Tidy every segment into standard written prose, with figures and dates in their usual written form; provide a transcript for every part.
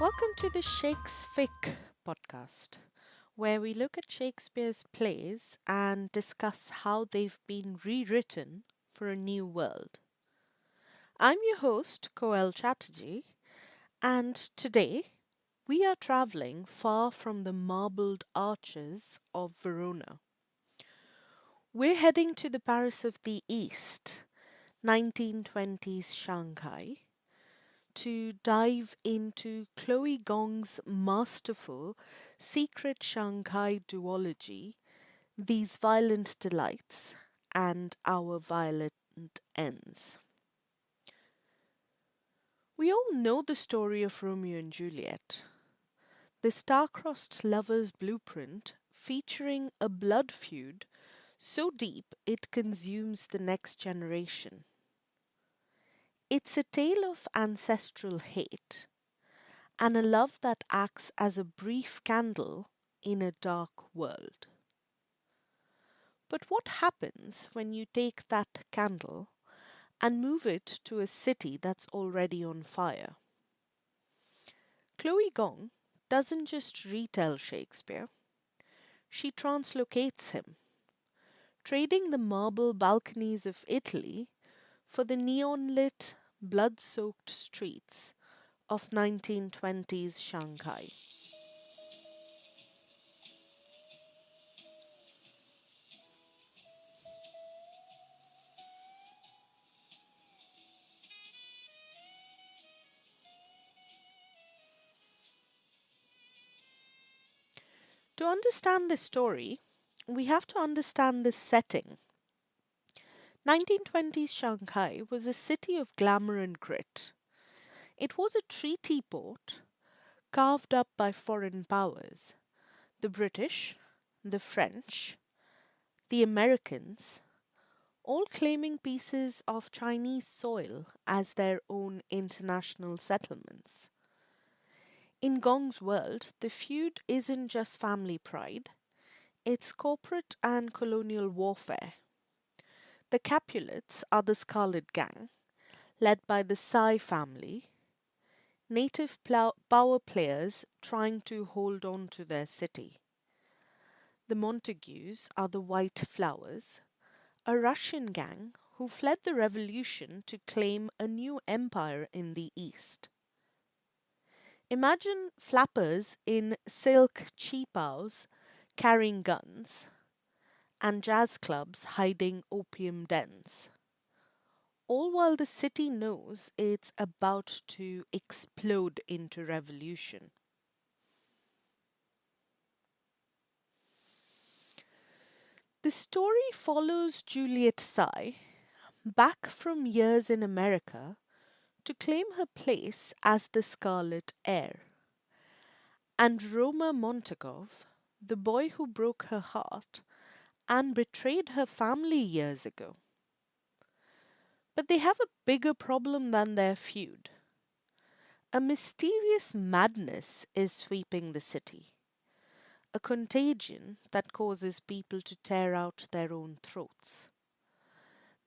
Welcome to the Shakesfic podcast, where we look at Shakespeare's plays and discuss how they've been rewritten for a new world. I'm your host, Koel Chatterjee, and today we are traveling far from the marbled arches of Verona. We're heading to the Paris of the East, 1920s Shanghai, to dive into Chloe Gong's masterful Secret Shanghai Duology, These Violent Delights, and Our Violent Ends. We all know the story of Romeo and Juliet, the star-crossed lover's blueprint featuring a blood feud so deep it consumes the next generation. It's a tale of ancestral hate and a love that acts as a brief candle in a dark world. But what happens when you take that candle and move it to a city that's already on fire? Chloe Gong doesn't just retell Shakespeare, she translocates him, trading the marble balconies of Italy for the neon lit, blood soaked streets of 1920s Shanghai. To understand this story, we have to understand the setting. 1920s Shanghai was a city of glamour and grit. It was a treaty port carved up by foreign powers, the British, the French, the Americans, all claiming pieces of Chinese soil as their own international settlements. In Gong's world, the feud isn't just family pride, it's corporate and colonial warfare. The Capulets are the Scarlet Gang, led by the Sai family, native power players trying to hold on to their city. The Montagues are the White Flowers, a Russian gang who fled the revolution to claim a new empire in the East. Imagine flappers in silk cheapaos carrying guns, and jazz clubs hiding opium dens, all while the city knows it's about to explode into revolution. The story follows Juliet Sy back from years in America to claim her place as the Scarlet Heir, and Roma Montagov, the boy who broke her heart and betrayed her family years ago. But they have a bigger problem than their feud. A mysterious madness is sweeping the city, a contagion that causes people to tear out their own throats.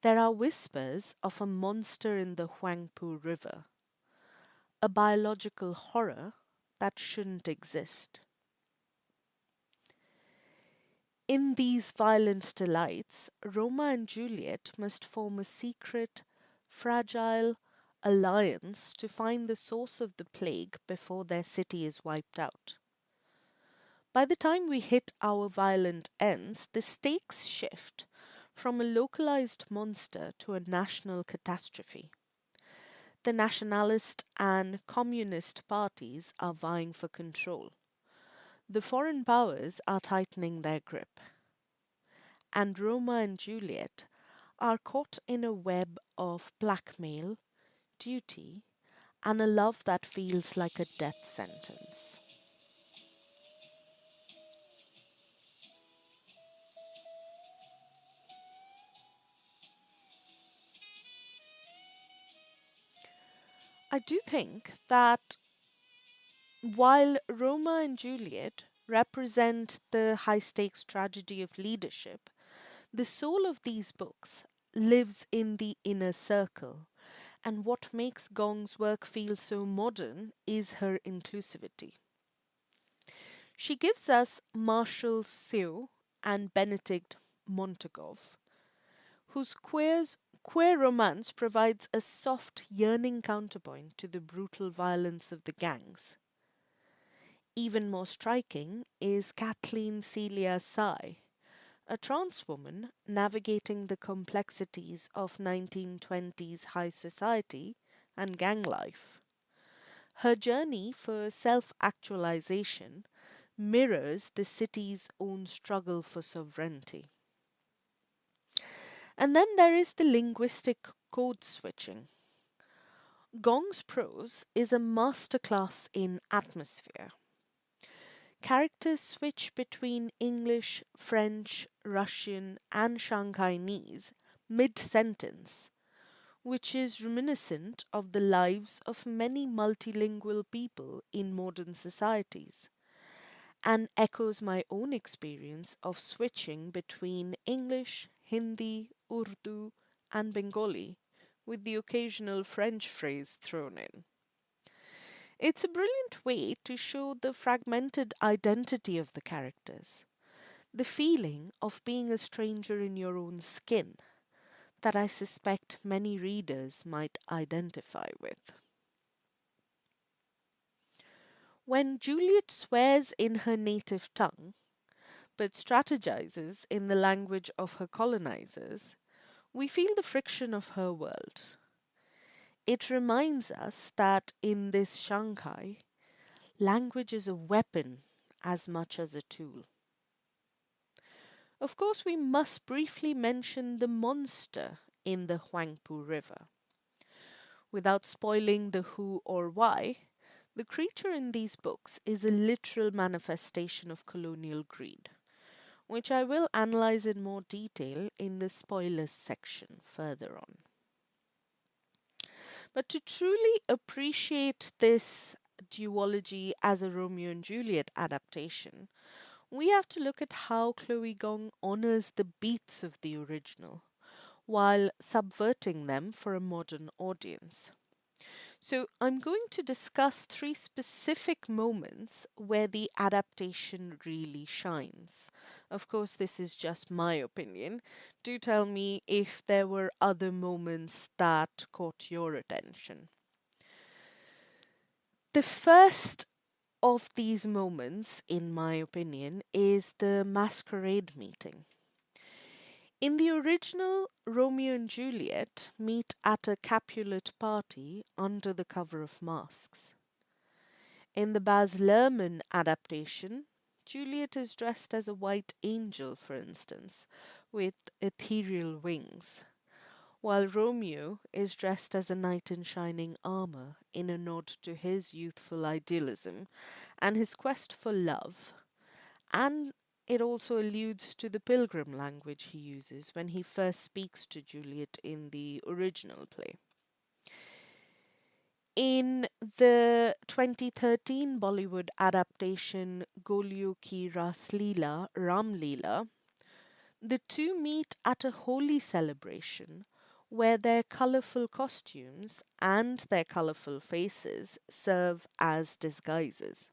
There are whispers of a monster in the Huangpu River, a biological horror that shouldn't exist. In these violent delights, Roma and Juliet must form a secret, fragile alliance to find the source of the plague before their city is wiped out. By the time we hit our violent ends, the stakes shift from a localized monster to a national catastrophe. The nationalist and communist parties are vying for control. The foreign powers are tightening their grip. And Roma and Juliet are caught in a web of blackmail, duty, and a love that feels like a death sentence. I do think that while Roma and Juliet represent the high stakes tragedy of leadership, the soul of these books lives in the inner circle, And what makes Gong's work feel so modern is her inclusivity. She gives us Marshall Seo and Benedict Montague, whose queer romance provides a soft, yearning counterpoint to the brutal violence of the gangs. Even more striking is Kathleen Celia Tsai, a trans woman navigating the complexities of 1920s high society and gang life. Her journey for self actualization mirrors the city's own struggle for sovereignty. And then there is the linguistic code switching. Gong's prose is a masterclass in atmosphere. Characters switch between English, French, Russian, and Shanghainese mid sentence, which is reminiscent of the lives of many multilingual people in modern societies, and echoes my own experience of switching between English, Hindi, Urdu, and Bengali, with the occasional French phrase thrown in. It's a brilliant way to show the fragmented identity of the characters, the feeling of being a stranger in your own skin that I suspect many readers might identify with. When Juliet swears in her native tongue, but strategizes in the language of her colonizers, we feel the friction of her world. It reminds us that in this Shanghai, language is a weapon as much as a tool. Of course, we must briefly mention the monster in the Huangpu River. Without spoiling the who or why, the creature in these books is a literal manifestation of colonial greed, which I will analyze in more detail in the spoilers section further on. But to truly appreciate this duology as a Romeo and Juliet adaptation, we have to look at how Chloe Gong honors the beats of the original while subverting them for a modern audience. So, I'm going to discuss three specific moments where the adaptation really shines. Of course, this is just my opinion. Do tell me if there were other moments that caught your attention. The first of these moments, in my opinion, is the masquerade meeting. In the original, Romeo and Juliet meet at a Capulet party under the cover of masks. In the Baz Luhrmann adaptation, Juliet is dressed as a white angel, for instance, with ethereal wings, while Romeo is dressed as a knight in shining armour in a nod to his youthful idealism and his quest for love. And it also alludes to the pilgrim language he uses when he first speaks to Juliet in the original play. In the 2013 Bollywood adaptation Golyu Ki Ras Leela, Ram Leela, the two meet at a holy celebration where their colourful costumes and their colourful faces serve as disguises.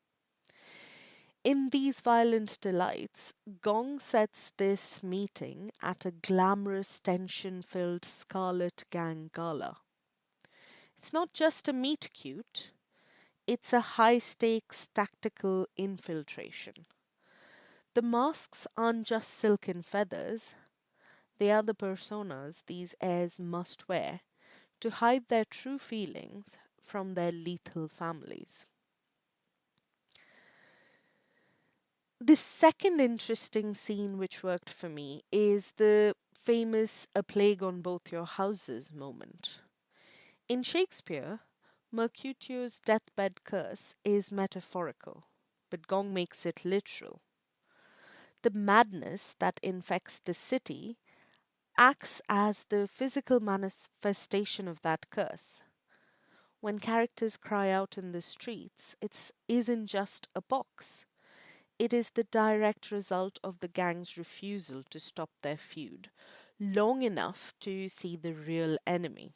In these violent delights, Gong sets this meeting at a glamorous, tension filled Scarlet Gang gala. It's not just a meet cute, it's a high stakes tactical infiltration. The masks aren't just silken feathers, they are the personas these heirs must wear to hide their true feelings from their lethal families. The second interesting scene which worked for me is the famous A Plague on Both Your Houses moment. In Shakespeare, Mercutio's deathbed curse is metaphorical, but Gong makes it literal. The madness that infects the city acts as the physical manifestation of that curse. When characters cry out in the streets, it isn't just a pox. It is the direct result of the gang's refusal to stop their feud long enough to see the real enemy.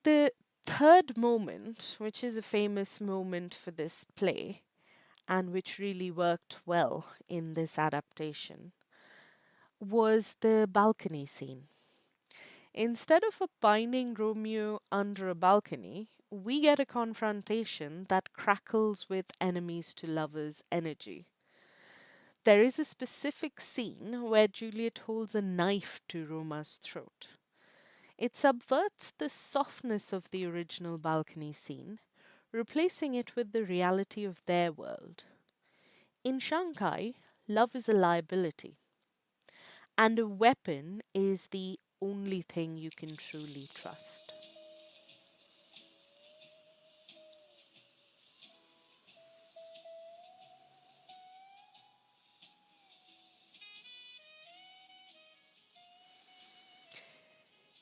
The third moment, which is a famous moment for this play, and which really worked well in this adaptation, was the balcony scene. Instead of a pining Romeo under a balcony, we get a confrontation that crackles with enemies to lovers energy. There is a specific scene where Juliet holds a knife to Roma's throat. It subverts the softness of the original balcony scene, replacing it with the reality of their world. In Shanghai, love is a liability, and a weapon is the only thing you can truly trust.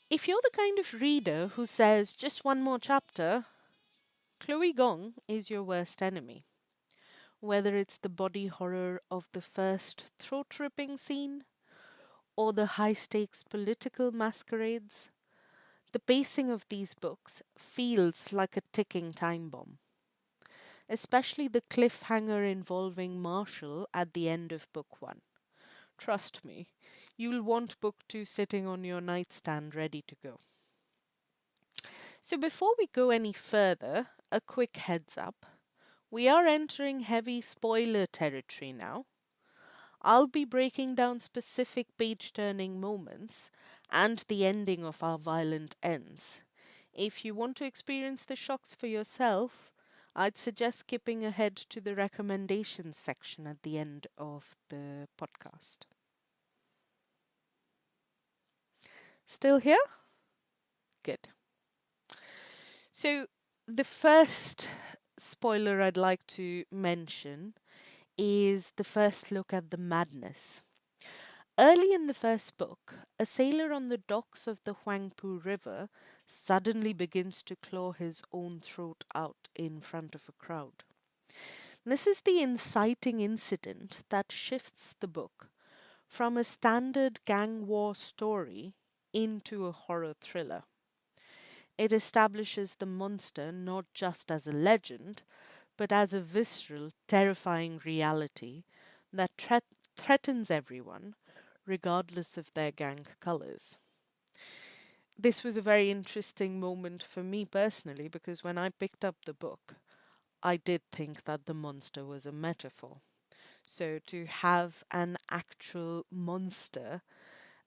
If you're the kind of reader who says just one more chapter, Chloe Gong is your worst enemy. Whether it's the body horror of the first throat ripping scene or the high stakes political masquerades, the pacing of these books feels like a ticking time bomb, especially the cliffhanger involving Marshall at the end of book one. Trust me, you'll want book two sitting on your nightstand ready to go. So, before we go any further, a quick heads up. We are entering heavy spoiler territory now. I'll be breaking down specific page turning moments and the ending of our violent ends. If you want to experience the shocks for yourself, I'd suggest skipping ahead to the recommendations section at the end of the podcast. Still here? Good. So, the first spoiler I'd like to mention is the first look at the madness. Early in the first book, a sailor on the docks of the Huangpu River suddenly begins to claw his own throat out in front of a crowd. This is the inciting incident that shifts the book from a standard gang war story into a horror thriller. It establishes the monster not just as a legend, but as a visceral, terrifying reality that threatens everyone, regardless of their gang colors. This was a very interesting moment for me personally because when I picked up the book, I did think that the monster was a metaphor. So to have an actual monster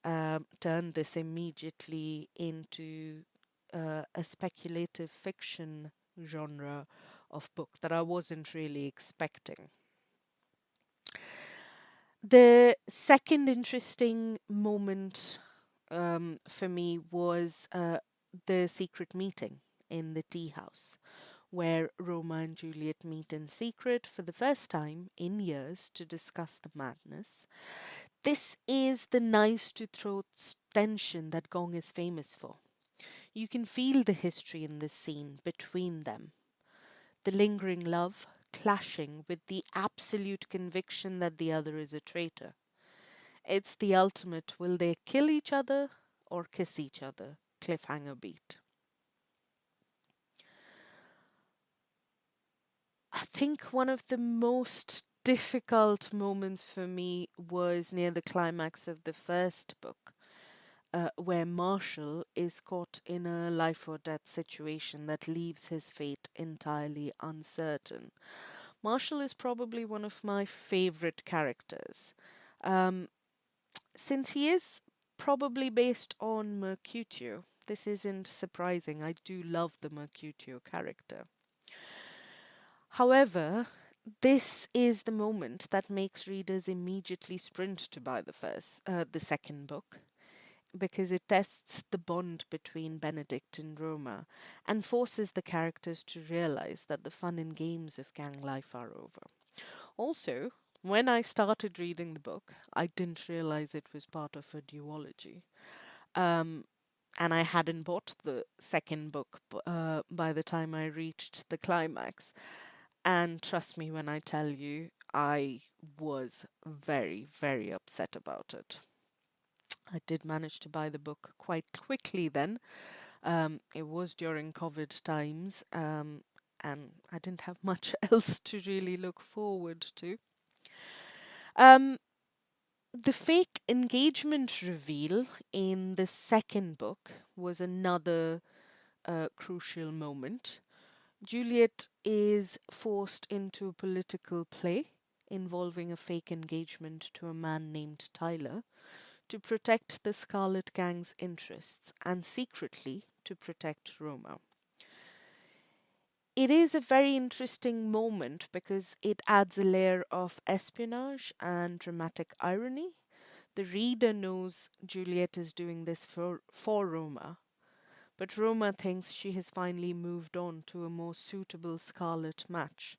turn this immediately into a speculative fiction genre of book that I wasn't really expecting. The second interesting moment for me was the secret meeting in the tea house, where Roma and Juliet meet in secret for the first time in years to discuss the madness. This is the knives to throats tension that Gong is famous for. You can feel the history in this scene between them, the lingering love clashing with the absolute conviction that the other is a traitor. It's the ultimate will they kill each other or kiss each other cliffhanger beat. I think one of the most difficult moments for me was near the climax of the first book, where Marshall is caught in a life or death situation that leaves his fate entirely uncertain. Marshall is probably one of my favorite characters. Um, since he is probably based on Mercutio, this isn't surprising. I do love the Mercutio character. However, this is the moment that makes readers immediately sprint to buy the second book, because it tests the bond between Benedict and Roma and forces the characters to realize that the fun and games of gang life are over. Also, when I started reading the book, I didn't realize it was part of a duology. Um, and I hadn't bought the second book by the time I reached the climax. And trust me when I tell you, I was very, very upset about it. I did manage to buy the book quite quickly then, It was during COVID times, and I didn't have much else to really look forward to. Um, the fake engagement reveal in the second book was another crucial moment. Juliet is forced into a political play involving a fake engagement to a man named Tyler to protect the Scarlet Gang's interests and secretly to protect Roma. It is a very interesting moment because it adds a layer of espionage and dramatic irony. The reader knows Juliet is doing this for Roma, but Roma thinks she has finally moved on to a more suitable Scarlet match.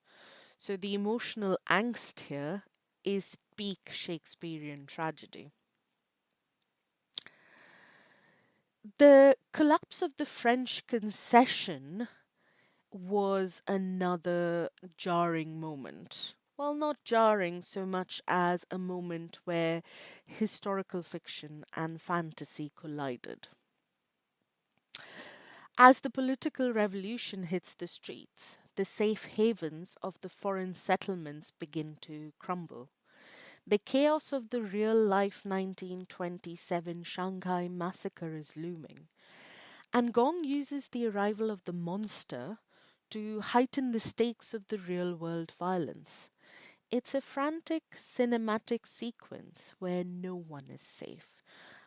So the emotional angst here is peak Shakespearean tragedy. The collapse of the French concession was another jarring moment. Well, not jarring so much as a moment where historical fiction and fantasy collided. As the political revolution hits the streets, the safe havens of the foreign settlements begin to crumble. The chaos of the real life 1927 Shanghai massacre is looming, and Gong uses the arrival of the monster to heighten the stakes of the real world violence. It's a frantic cinematic sequence where no one is safe.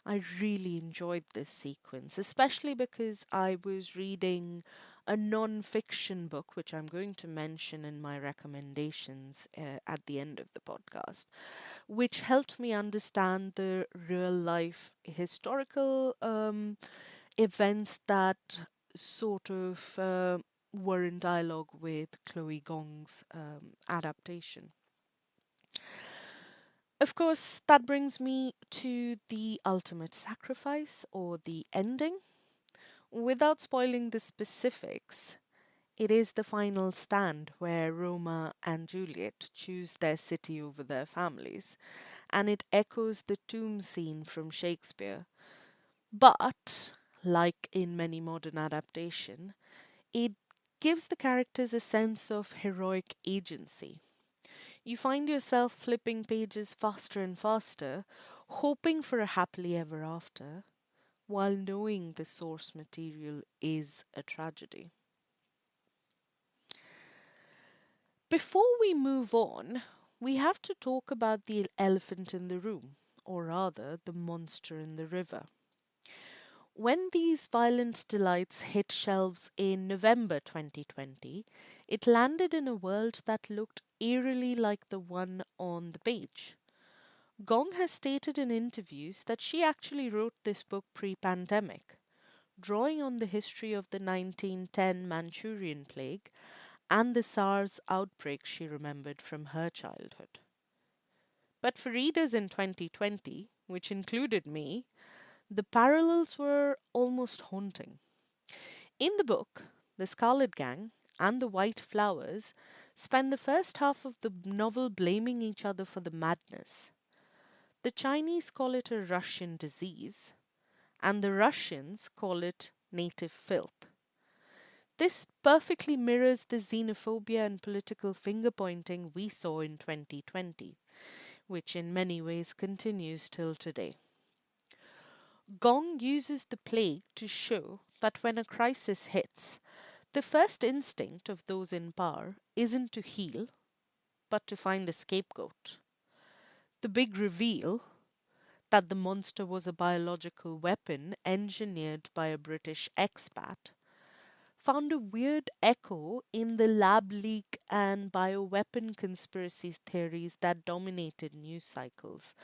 I really enjoyed this sequence, especially because I was reading a non fiction book, which I'm going to mention in my recommendations at the end of the podcast, which helped me understand the real life historical events that sort of were in dialogue with Chloe Gong's adaptation. Of course, that brings me to the ultimate sacrifice or the ending. Without spoiling the specifics, it is the final stand where Roma and Juliet choose their city over their families, and it echoes the tomb scene from Shakespeare. But, like in many modern adaptation, it gives the characters a sense of heroic agency. You find yourself flipping pages faster and faster, hoping for a happily ever after, while knowing the source material is a tragedy. Before we move on, we have to talk about the elephant in the room, or rather, the monster in the river. When these violent delights hit shelves in November 2020, it landed in a world that looked eerily like the one on the page. Gong has stated in interviews that she actually wrote this book pre pandemic, drawing on the history of the 1910 Manchurian plague and the SARS outbreak she remembered from her childhood. But for readers in 2020, which included me, the parallels were almost haunting. In the book, the Scarlet Gang and the White Flowers spend the first half of the novel blaming each other for the madness. The Chinese call it a Russian disease, and the Russians call it native filth. This perfectly mirrors the xenophobia and political finger pointing we saw in 2020, which in many ways continues till today. Gong uses the plague to show that when a crisis hits, the first instinct of those in power isn't to heal, but to find a scapegoat. The big reveal that the monster was a biological weapon engineered by a British expat found a weird echo in the lab leak and bioweapon conspiracy theories that dominated news cycles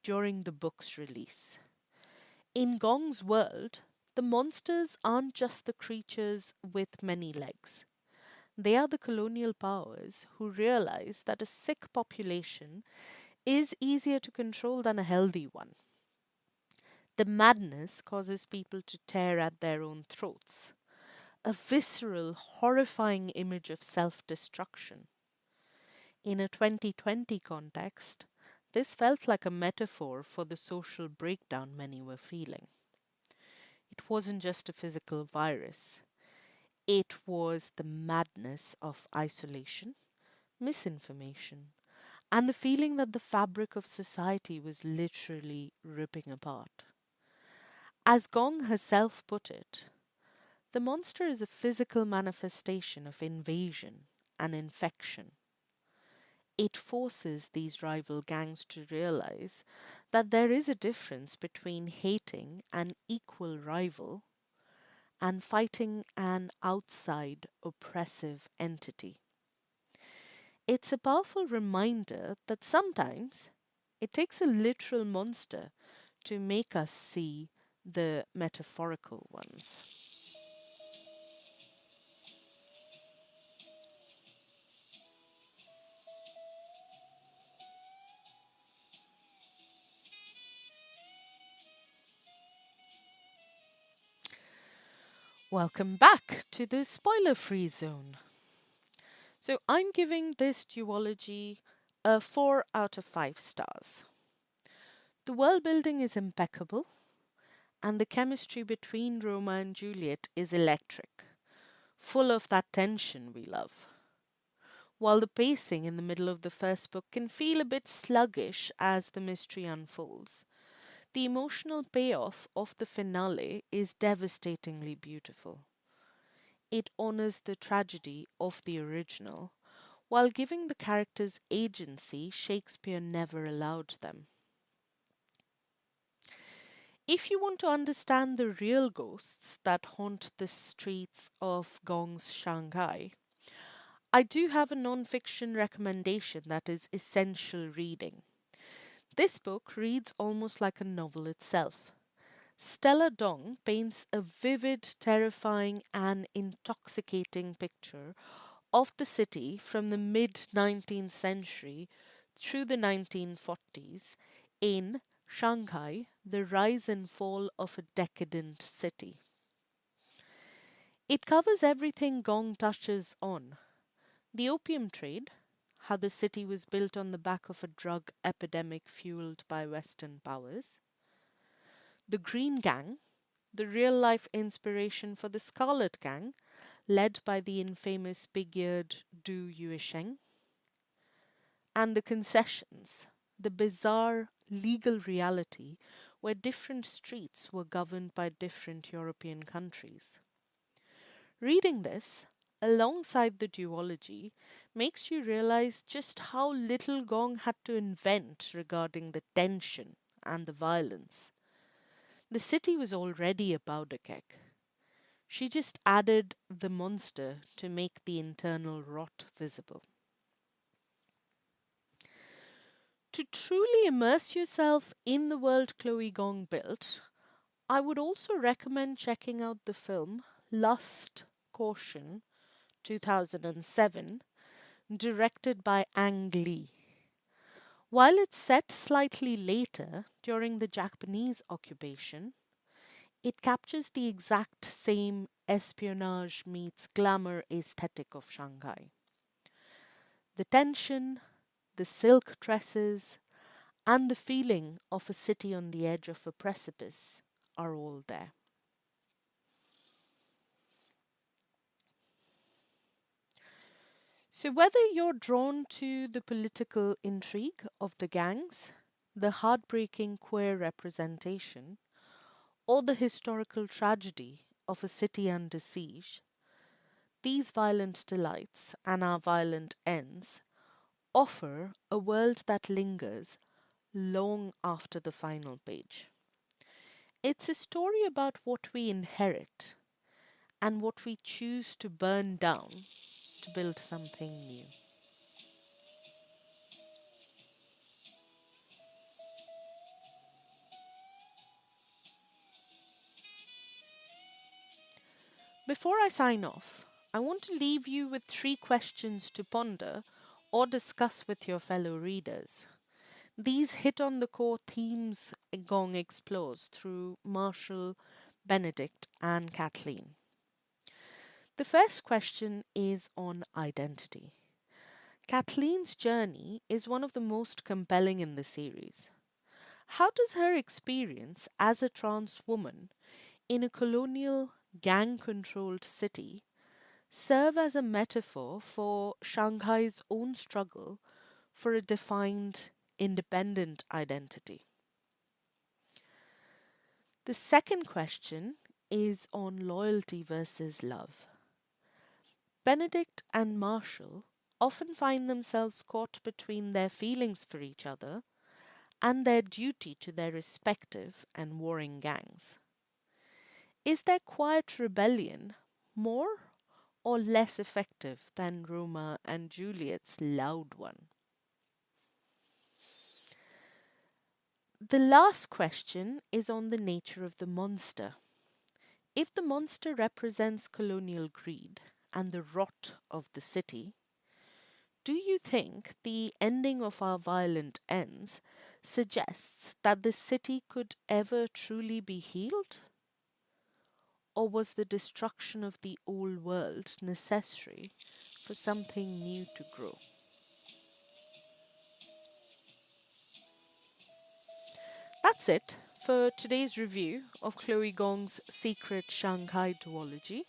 during the book's release. In Gong's world, the monsters aren't just the creatures with many legs. They are the colonial powers who realize that a sick population is easier to control than a healthy one. The madness causes people to tear at their own throats, a visceral, horrifying image of self destruction. In a 2020 context, this felt like a metaphor for the social breakdown many were feeling. It wasn't just a physical virus, it was the madness of isolation, misinformation, and the feeling that the fabric of society was literally ripping apart. As Gong herself put it, the monster is a physical manifestation of invasion and infection. It forces these rival gangs to realize that there is a difference between hating an equal rival and fighting an outside oppressive entity. It's a powerful reminder that sometimes it takes a literal monster to make us see the metaphorical ones. Welcome back to the spoiler free zone. So, I'm giving this duology a 4 out of 5 stars. The world building is impeccable, and the chemistry between Roma and Juliet is electric, full of that tension we love. While the pacing in the middle of the first book can feel a bit sluggish as the mystery unfolds, the emotional payoff of the finale is devastatingly beautiful. It honors the tragedy of the original while giving the characters agency Shakespeare never allowed them. If you want to understand the real ghosts that haunt the streets of Gong's Shanghai, I do have a non fiction recommendation that is essential reading. This book reads almost like a novel itself. Stella Dong paints a vivid, terrifying, and intoxicating picture of the city from the mid 19th century through the 1940s in Shanghai, the rise and fall of a decadent city. It covers everything Gong touches on: the opium trade, how the city was built on the back of a drug epidemic fueled by Western powers; the Green Gang, the real life inspiration for the Scarlet Gang, led by the infamous big eared Du Yuesheng; and the concessions, the bizarre legal reality where different streets were governed by different European countries. Reading this, alongside the duology, makes you realize just how little Gong had to invent regarding the tension and the violence. The city was already a powder keg. She just added the monster to make the internal rot visible. To truly immerse yourself in the world Chloe Gong built, I would also recommend checking out the film Lust, Caution 2007, directed by Ang Lee. While it's set slightly later during the Japanese occupation, it captures the exact same espionage meets glamour aesthetic of Shanghai. The tension, the silk dresses, and the feeling of a city on the edge of a precipice are all there. So, whether you're drawn to the political intrigue of the gangs, the heartbreaking queer representation, or the historical tragedy of a city under siege, these violent delights and our violent ends offer a world that lingers long after the final page. It's a story about what we inherit and what we choose to burn down to build something new. Before I sign off, I want to leave you with three questions to ponder or discuss with your fellow readers. These hit on the core themes Gong explores through Marshall, Benedict, and Kathleen. The first question is on identity. Kathleen's journey is one of the most compelling in the series. How does her experience as a trans woman in a colonial, gang controlled city serve as a metaphor for Shanghai's own struggle for a defined, independent identity. The second question is on loyalty versus love. Benedict and Marshall often find themselves caught between their feelings for each other and their duty to their respective and warring gangs. Is their quiet rebellion more or less effective than Roma and Juliet's loud one? The last question is on the nature of the monster. If the monster represents colonial greed and the rot of the city, do you think the ending of our violent ends suggests that the city could ever truly be healed? Or was the destruction of the old world necessary for something new to grow? That's it for today's review of Chloe Gong's Secret Shanghai Duology.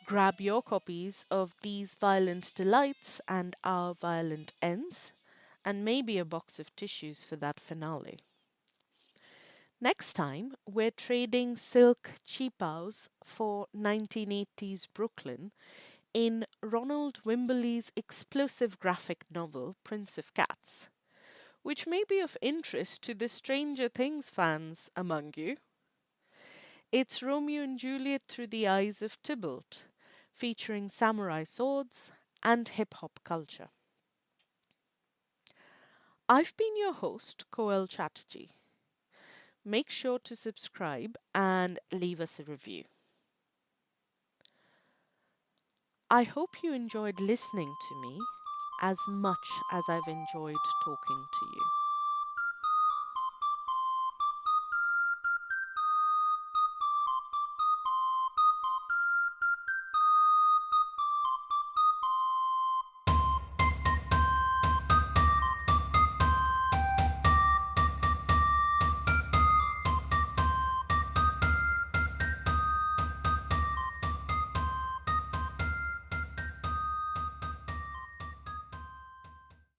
Grab your copies of These Violent Delights and Our Violent Ends, and maybe a box of tissues for that finale. Next time, we're trading silk cheapaos for 1980s Brooklyn in Ronald Wimberley's explosive graphic novel Prince of Cats, which may be of interest to the Stranger Things fans among you. It's Romeo and Juliet through the eyes of Tybalt, featuring samurai swords and hip hop culture. I've been your host, Koel Chatterjee. Make sure to subscribe and leave us a review. I hope you enjoyed listening to me as much as I've enjoyed talking to you.